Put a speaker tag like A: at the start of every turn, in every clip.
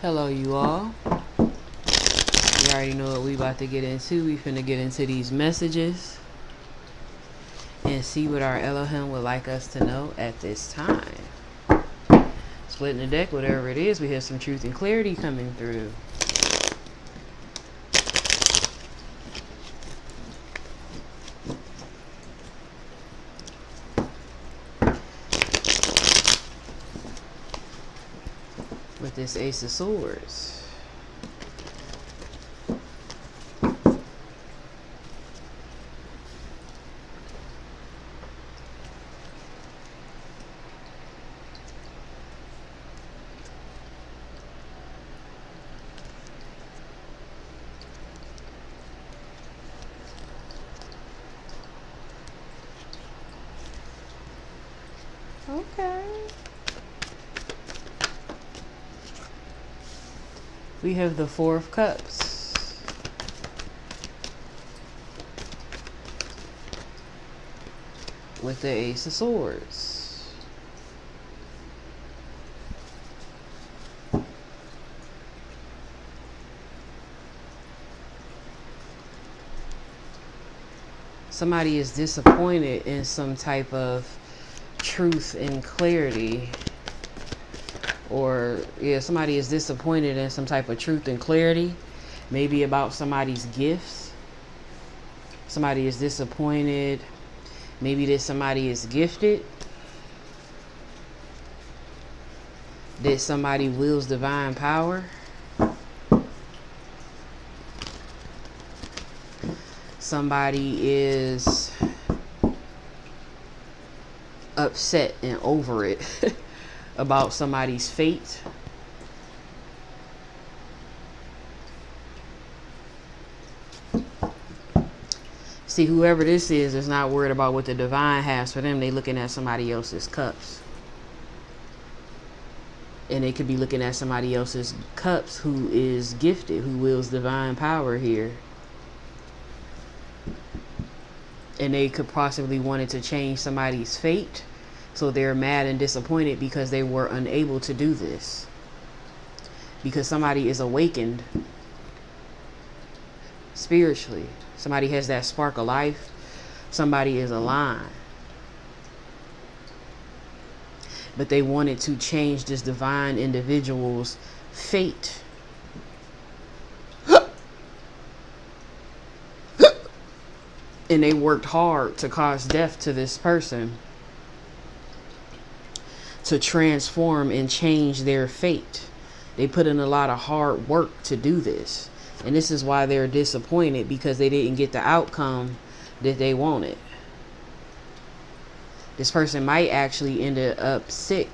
A: Hello, you all. You already know what we about to get into. We finna get into these messages and see what our Elohim would like us to know at this time. Splitting the deck, whatever it is, we have some truth and clarity coming through. With this Ace of Swords. Okay. We have the Four of Cups. With the Ace of Swords. Somebody is disappointed in some type of truth and clarity, or somebody is disappointed in some type of truth and clarity, maybe about somebody's gifts. Somebody is disappointed maybe that somebody is gifted, that somebody wields divine power. Somebody is upset and over it about somebody's fate. See, whoever this is not worried about what the divine has for them. They looking at somebody else's cups. And they could be looking at somebody else's cups who is gifted, who wields divine power here. And they could possibly wanted to change somebody's fate. So they're mad and disappointed because they were unable to do this. Because somebody is awakened spiritually. Somebody has that spark of life. Somebody is aligned. But they wanted to change this divine individual's fate. And they worked hard to cause death to this person, to transform and change their fate. They put in a lot of hard work to do this. And this is why they're disappointed, because they didn't get the outcome that they wanted. This person might actually end up sick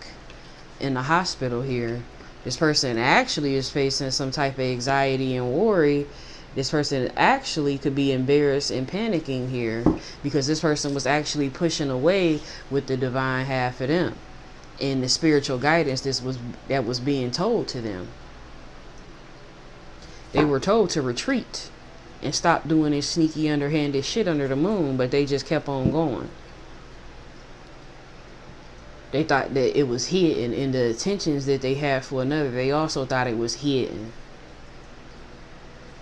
A: in the hospital here. This person actually is facing some type of anxiety and worry. This person actually could be embarrassed and panicking here, because this person was actually pushing away with the divine half of them and the spiritual guidance that was being told to them. They were told to retreat and stop doing this sneaky, underhanded shit under the moon, but they just kept on going. They thought that it was hidden, and the intentions that they had for another, they also thought it was hidden.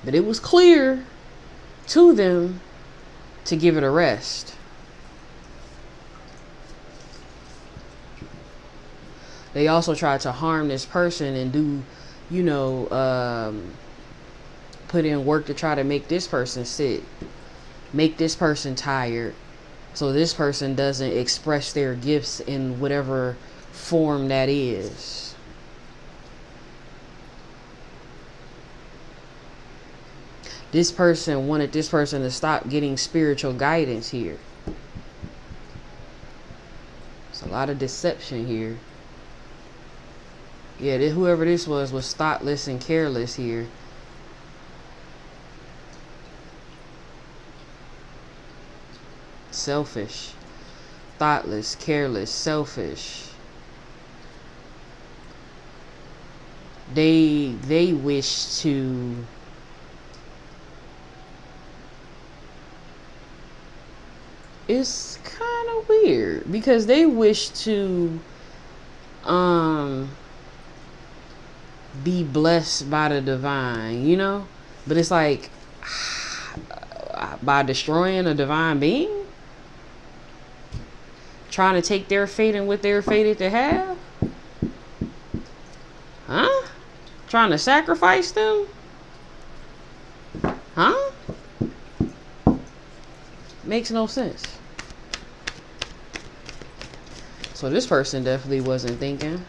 A: But it was clear to them to give it a rest. They also tried to harm this person and do, put in work to try to make this person sick, make this person tired, so this person doesn't express their gifts in whatever form that is. This person wanted this person to stop getting spiritual guidance here. There's a lot of deception here. Yeah, whoever this was thoughtless and careless here. Selfish, thoughtless, careless, selfish. They wish to it's kind of weird, because they wish to be blessed by the divine, you know? But it's like, by destroying a divine being? Trying to take their fate and what they're fated to have? Huh? Trying to sacrifice them? Huh? Makes no sense. So this person definitely wasn't thinking.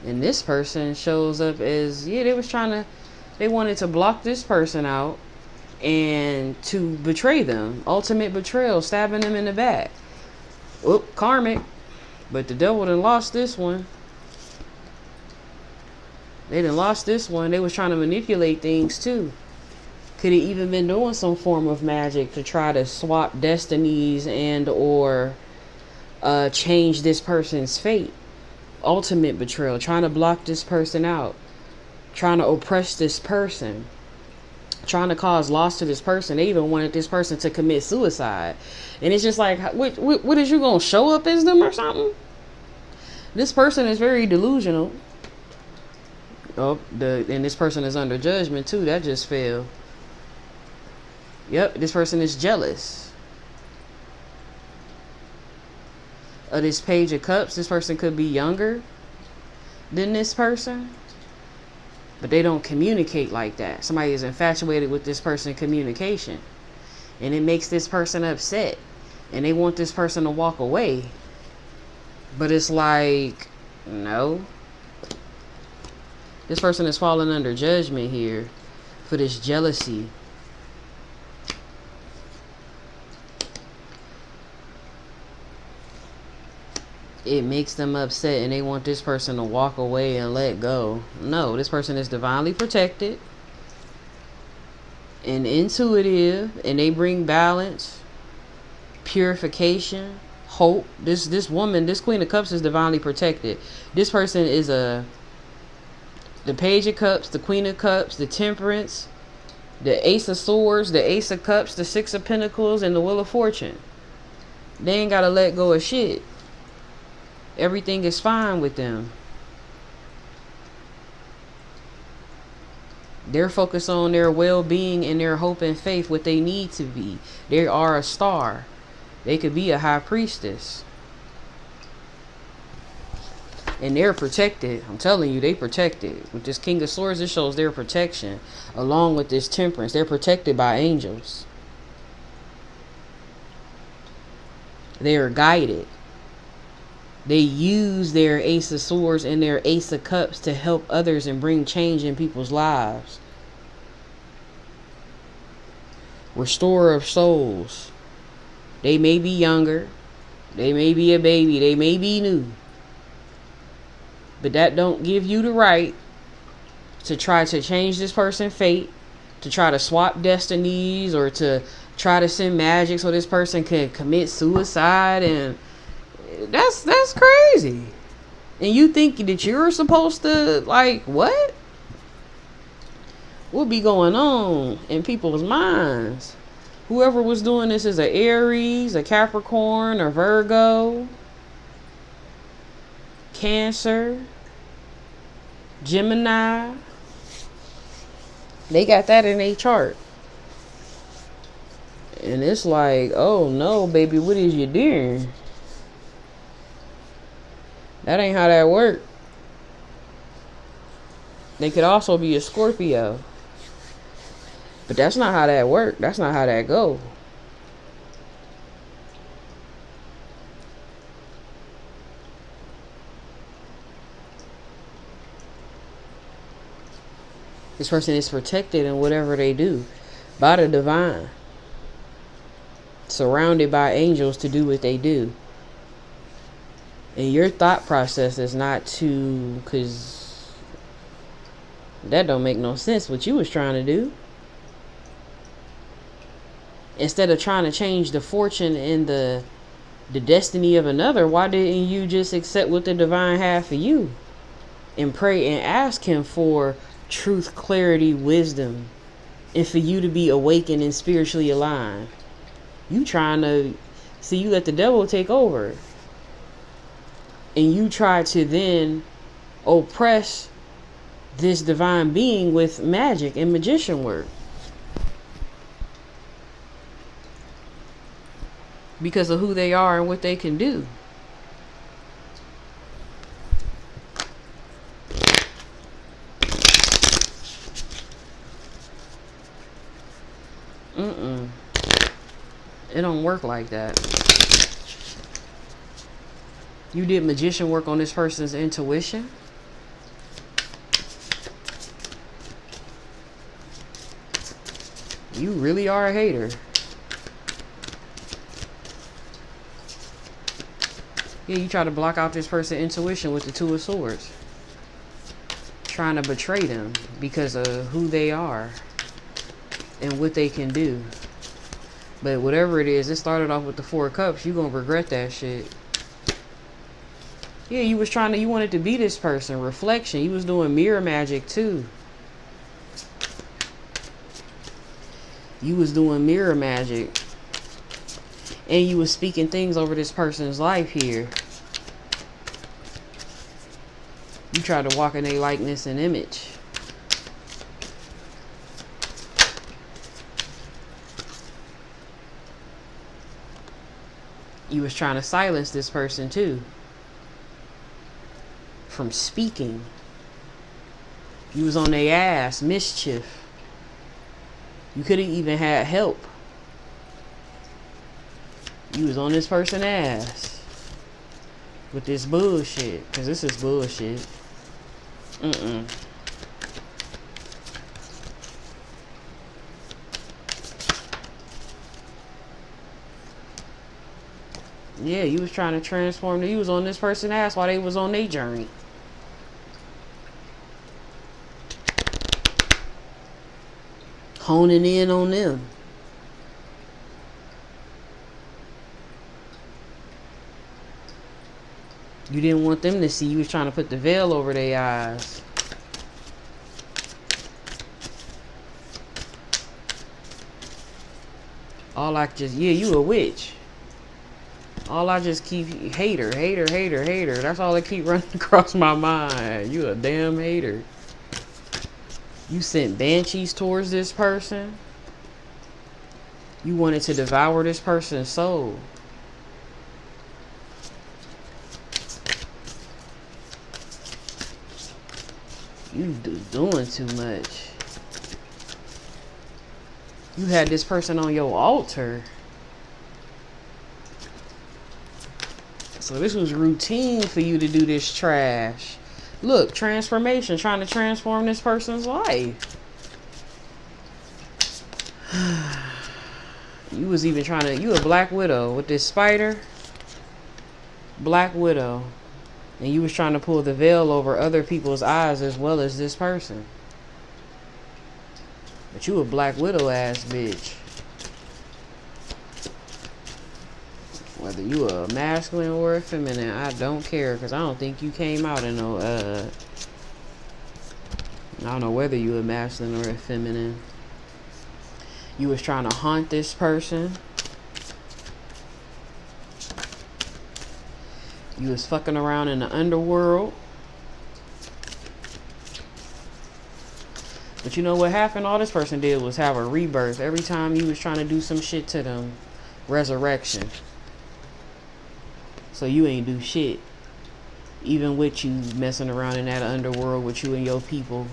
A: And this person shows up as, yeah, they wanted to block this person out and to betray them. Ultimate betrayal, stabbing them in the back. Oop, karmic. But the devil done lost this one. They done lost this one. They was trying to manipulate things too. Could have even been doing some form of magic to try to swap destinies and or change this person's fate. Ultimate betrayal, trying to block this person out, trying to oppress this person, trying to cause loss to this person. They even wanted this person to commit suicide. And it's just like, what is you gonna show up as them or something? This person is very delusional. Oh, and this person is under judgment too. That just failed. Yep, this person is jealous. This Page of Cups, this person could be younger than this person, but they don't communicate like that. Somebody is infatuated with this person's communication, and it makes this person upset, and they want this person to walk away. But it's like, no. This person is falling under judgment here for this jealousy. It makes them upset and they want this person to walk away and let go. No, this person is divinely protected and intuitive, and they bring balance, purification, hope. This woman, this Queen of Cups, is divinely protected. This person is the Page of Cups, the Queen of Cups, the Temperance, the Ace of Swords, the Ace of Cups, the Six of Pentacles, and the Wheel of Fortune. They ain't gotta let go of shit. Everything is fine with them. They're focused on their well-being and their hope and faith, what they need to be. They are a star. They could be a high priestess. And they're protected. I'm telling you, they protected. With this King of Swords, this shows their protection. Along with this Temperance, they're protected by angels. They are guided. They use their Ace of Swords and their Ace of Cups to help others and bring change in people's lives. Restorer of souls. They may be younger. They may be a baby. They may be new. But that don't give you the right to try to change this person's fate, to try to swap destinies, or to try to send magic so this person can commit suicide. And that's crazy. And you think that you're supposed to, like, what? What be going on in people's minds? Whoever was doing this is a Aries, a Capricorn, or Virgo, Cancer, Gemini. They got that in their chart. And it's like, oh no, baby, what is you doing? That ain't how that work. They could also be a Scorpio. But that's not how that work. That's not how that go. This person is protected in whatever they do by the divine. Surrounded by angels to do what they do. And your thought process is not to, because that don't make no sense what you was trying to do. Instead of trying to change the fortune and the destiny of another, why didn't you just accept what the divine had for you? And pray and ask him for truth, clarity, wisdom, and for you to be awakened and spiritually aligned. You trying to see, you let the devil take over. And you try to then oppress this divine being with magic and magician work. Because of who they are and what they can do. It don't work like that. You did magician work on this person's intuition. You really are a hater. Yeah, you try to block out this person's intuition with the Two of Swords. Trying to betray them because of who they are and what they can do. But whatever it is, it started off with the Four of Cups. You gonna regret that shit. Yeah, you wanted to be this person. Reflection. You was doing mirror magic too. You was doing mirror magic. And you was speaking things over this person's life here. You tried to walk in their likeness and image. You was trying to silence this person too. From speaking. You was on their ass. Mischief. You could have even had help. You was on this person's ass. With this bullshit. Because this is bullshit. Yeah, you was trying to transform them. You was on this person's ass while they was on their journey. Honing in on them. You didn't want them to see. You was trying to put the veil over their eyes. Yeah, you a witch. All I just keep, hater. That's all that keep running across my mind. You a damn hater. You sent banshees towards this person. You wanted to devour this person's soul. You doing too much. You had this person on your altar. So this was routine for you to do this trash. Look, transformation, trying to transform this person's life. You was even trying to, you a Black Widow with this spider. Black Widow. And you was trying to pull the veil over other people's eyes as well as this person. But you a Black Widow ass bitch. Whether you a masculine or a feminine, I don't care, because I don't think you came out in no, I don't know whether you a masculine or a feminine. You was trying to haunt this person. You was fucking around in the underworld. But you know what happened? All this person did was have a rebirth. Every time you was trying to do some shit to them. Resurrection. So you ain't do shit. Even with you messing around in that underworld with you and your people.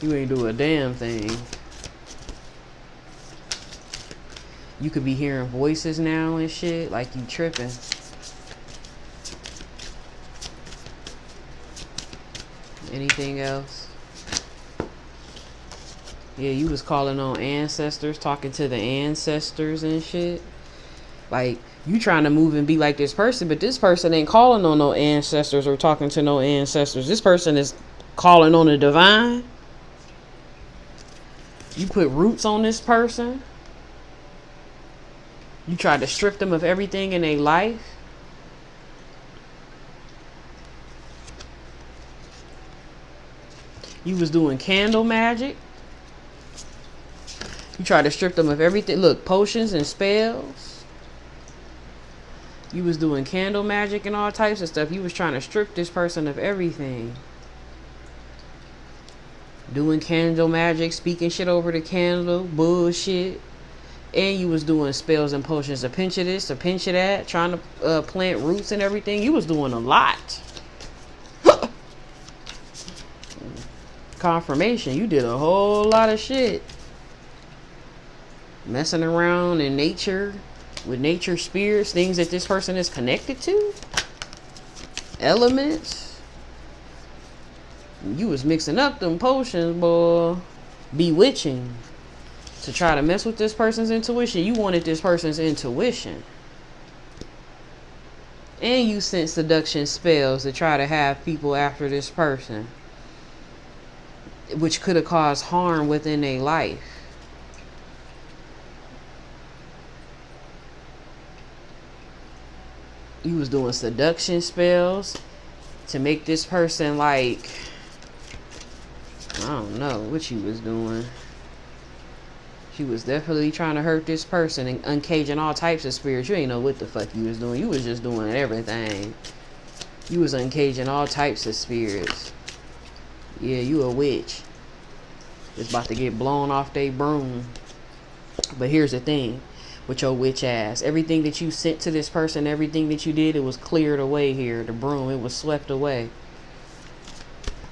A: You ain't do a damn thing. You could be hearing voices now and shit. Like you tripping. Anything else? Yeah, you was calling on ancestors. Talking to the ancestors and shit. Like, you trying to move and be like this person, but this person ain't calling on no ancestors or talking to no ancestors. This person is calling on the divine. You put roots on this person. You tried to strip them of everything in their life. You was doing candle magic. You tried to strip them of everything. Look, potions and spells. You was doing candle magic and all types of stuff. You was trying to strip this person of everything. Doing candle magic, speaking shit over the candle, bullshit. And you was doing spells and potions, a pinch of this, a pinch of that, trying to plant roots and everything. You was doing a lot. Confirmation, you did a whole lot of shit. Messing around in nature, with nature spirits, things that this person is connected to. Elements. You was mixing up them potions, boy. Bewitching. To try to mess with this person's intuition. You wanted this person's intuition. And you sent seduction spells to try to have people after this person, which could have caused harm within their life. You was doing seduction spells to make this person, like, I don't know what you was doing. She was definitely trying to hurt this person and uncaging all types of spirits. You ain't know what the fuck you was doing. You was just doing everything. You was uncaging all types of spirits. Yeah, you a witch. It's about to get blown off they broom. But here's the thing with your witch ass. Everything that you sent to this person, everything that you did, it was cleared away here. The broom, it was swept away.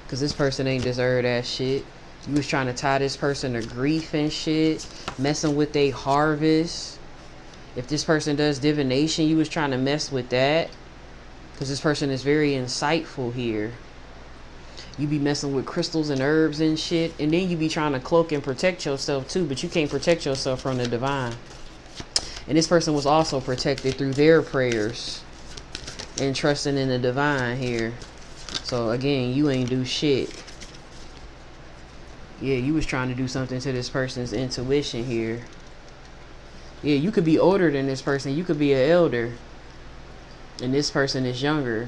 A: Because this person ain't deserve that shit. You was trying to tie this person to grief and shit. Messing with their harvest. If this person does divination, you was trying to mess with that. Because this person is very insightful here. You be messing with crystals and herbs and shit. And then you be trying to cloak and protect yourself too. But you can't protect yourself from the divine. And this person was also protected through their prayers. And trusting in the divine here. So again, you ain't do shit. Yeah, you was trying to do something to this person's intuition here. Yeah, you could be older than this person. You could be an elder. And this person is younger.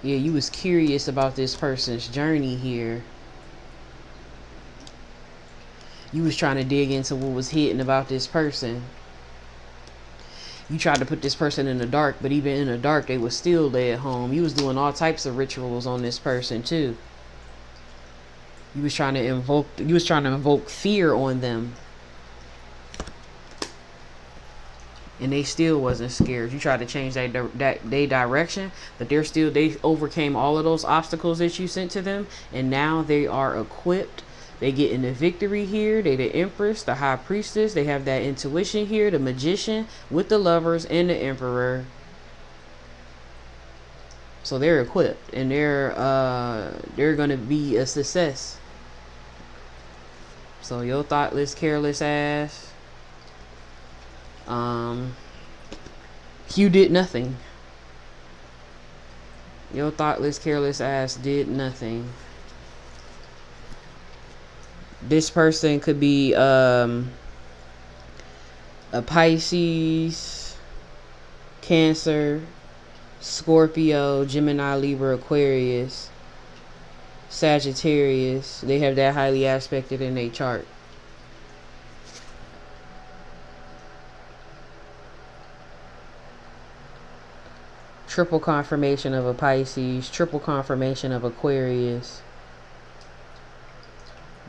A: Yeah, you was curious about this person's journey here. You was trying to dig into what was hidden about this person. You tried to put this person in the dark, but even in the dark, they was still led home. You was doing all types of rituals on this person too. You was trying to invoke fear on them. And they still wasn't scared. You tried to change their direction, but they overcame all of those obstacles that you sent to them, and now they are equipped. They get in the victory here. They the Empress, the High Priestess. They have that intuition here, the Magician with the Lovers and the Emperor. So they're equipped, and they're gonna be a success. So your thoughtless, careless ass, you did nothing. Your thoughtless, careless ass did nothing. This person could be a Pisces, Cancer, Scorpio, Gemini, Libra, Aquarius, Sagittarius. They have that highly aspected in their chart. Triple confirmation of a Pisces, triple confirmation of Aquarius,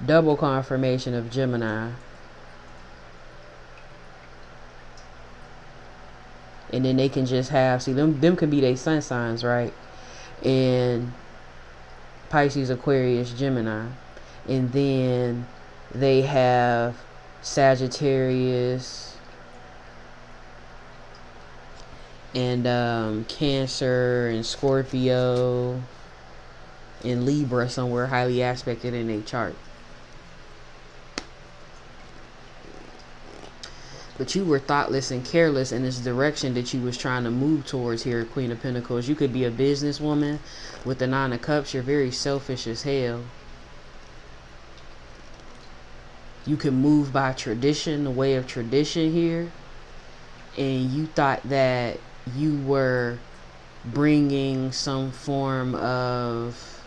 A: double confirmation of Gemini. And then they can just have, see, them could be their sun signs, right? And Pisces, Aquarius, Gemini. And then they have Sagittarius and Cancer and Scorpio and Libra somewhere highly aspected in their chart. But you were thoughtless and careless in this direction that you was trying to move towards here, Queen of Pentacles. You could be a businesswoman with the Nine of Cups. You're very selfish as hell. You can move by tradition, the way of tradition here. And you thought that you were bringing some form of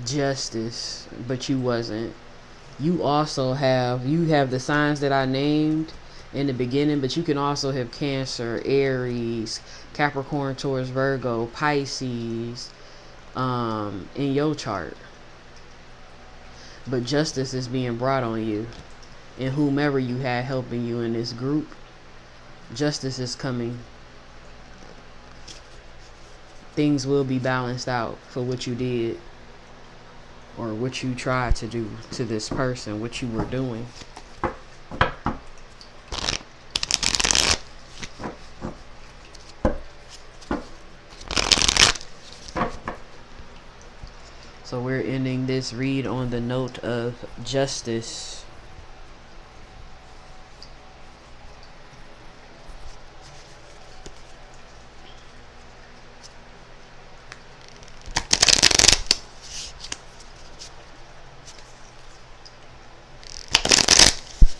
A: justice, but you wasn't. you also have the signs that I named in the beginning, but you can also have Cancer, Aries, Capricorn, Taurus, Virgo, Pisces in your chart. But justice is being brought on you, and whomever you had helping you in this group, justice is coming. Things will be balanced out for what you did or what you tried to do to this person, what you were doing. So we're ending this read on the note of justice.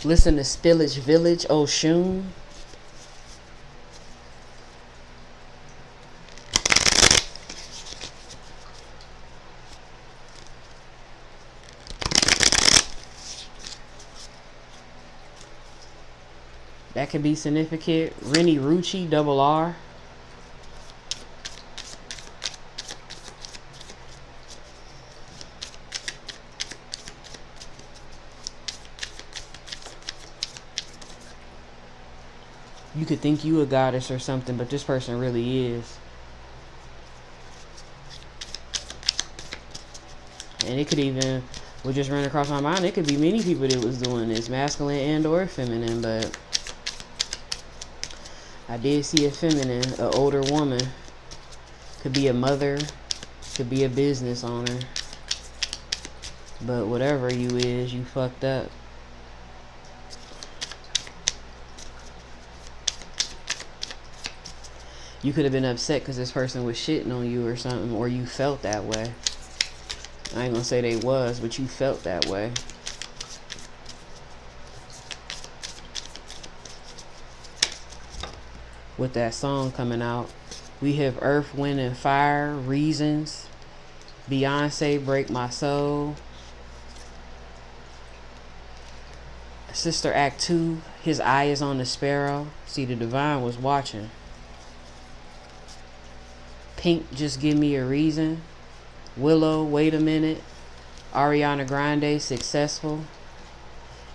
A: Listen to Spillage Village, Oshun. That could be significant. Rennie Rucci, double R. You could think you a goddess or something, but this person really is. And it could even, would just run across my mind, it could be many people that was doing this, masculine and or feminine, but I did see a feminine, an older woman. Could be a mother, could be a business owner. But whatever you is, you fucked up. You could have been upset because this person was shitting on you or something, or you felt that way. I ain't gonna say they was, but you felt that way. With that song coming out, we have Earth, Wind, and Fire, Reasons, Beyonce, Break My Soul, Sister Act 2, His Eye is on the Sparrow. See, the divine was watching. Pink, Just Give Me a Reason. Willow, Wait a Minute. Ariana Grande, Successful.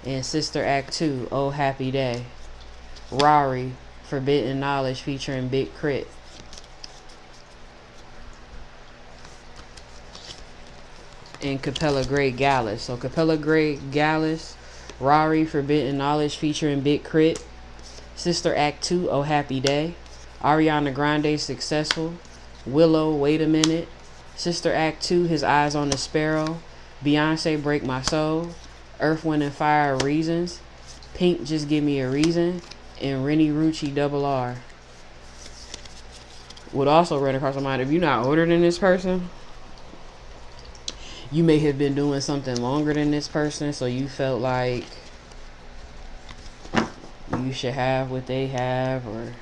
A: And Sister Act 2, Oh Happy Day. Rari, Forbidden Knowledge featuring Big Crit. And Capella Gray Gallus. So Capella Gray Gallus, Rari, Forbidden Knowledge featuring Big Crit. Sister Act 2, Oh Happy Day. Ariana Grande, Successful. Willow, Wait a Minute. Sister Act 2, His Eyes on the Sparrow. Beyonce, Break My Soul. Earth, Wind, and Fire, Reasons. Pink, Just Give Me a Reason. And Rennie Rucci, double R. Would also run across my mind, if you're not older than this person, you may have been doing something longer than this person, so you felt like you should have what they have, or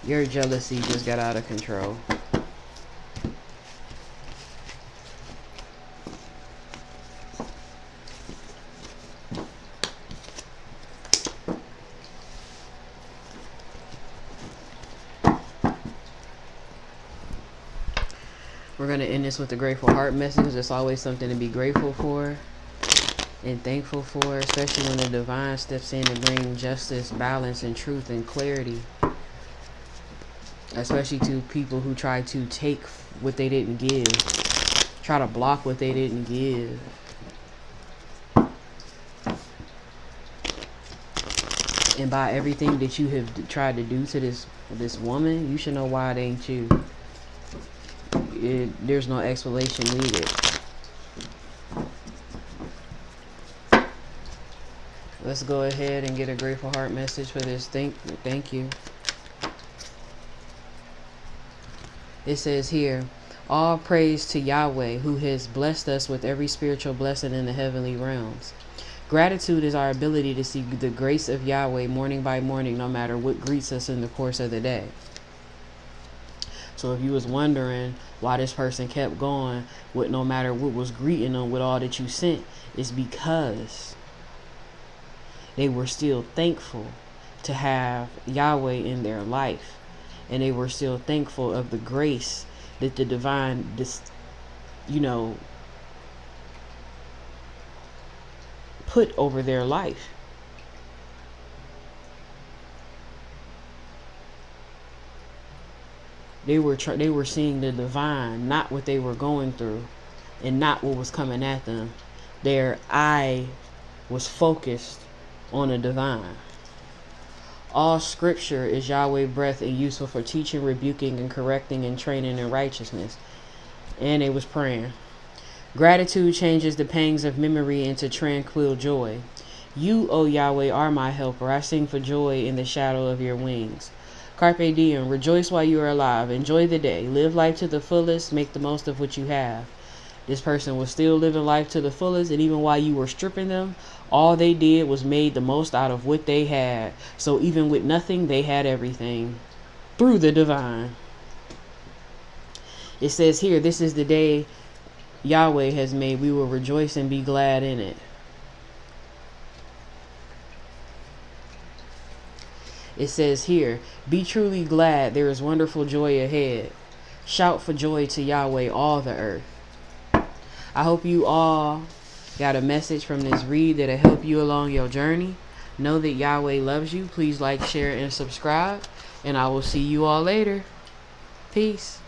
A: your jealousy just got out of control. We're going to end this with a grateful heart message. There's always something to be grateful for and thankful for, especially when the divine steps in to bring justice, balance, and truth and clarity. Especially to people who try to take what they didn't give, try to block what they didn't give. And by everything that you have tried to do to this woman, you should know why it ain't you. There's no explanation needed. Let's go ahead and get a grateful heart message for this. Thank you. It says here, all praise to Yahweh, who has blessed us with every spiritual blessing in the heavenly realms. Gratitude is our ability to see the grace of Yahweh morning by morning, no matter what greets us in the course of the day. So if you was wondering why this person kept going with no matter what was greeting them with all that you sent, it's because they were still thankful to have Yahweh in their life. And they were still thankful of the grace that the divine, put over their life. They were seeing the divine, not what they were going through, and not what was coming at them. Their eye was focused on the divine. All scripture is Yahweh breath and useful for teaching, rebuking, and correcting, and training in righteousness. And they was praying. Gratitude changes the pangs of memory into tranquil joy. You, O Yahweh, are my helper. I sing for joy in the shadow of your wings. Carpe diem, rejoice while you are alive. Enjoy the day. Live life to the fullest. Make the most of what you have. This person was still living life to the fullest, and even while you were stripping them, all they did was made the most out of what they had. So even with nothing, they had everything through the divine. It says here, this is the day Yahweh has made. We will rejoice and be glad in it. It says here, be truly glad. There is wonderful joy ahead. Shout for joy to Yahweh, all the earth. I hope you all got a message from this read that'll help you along your journey. Know that Yahweh loves you. Please like, share, and subscribe. And I will see you all later. Peace.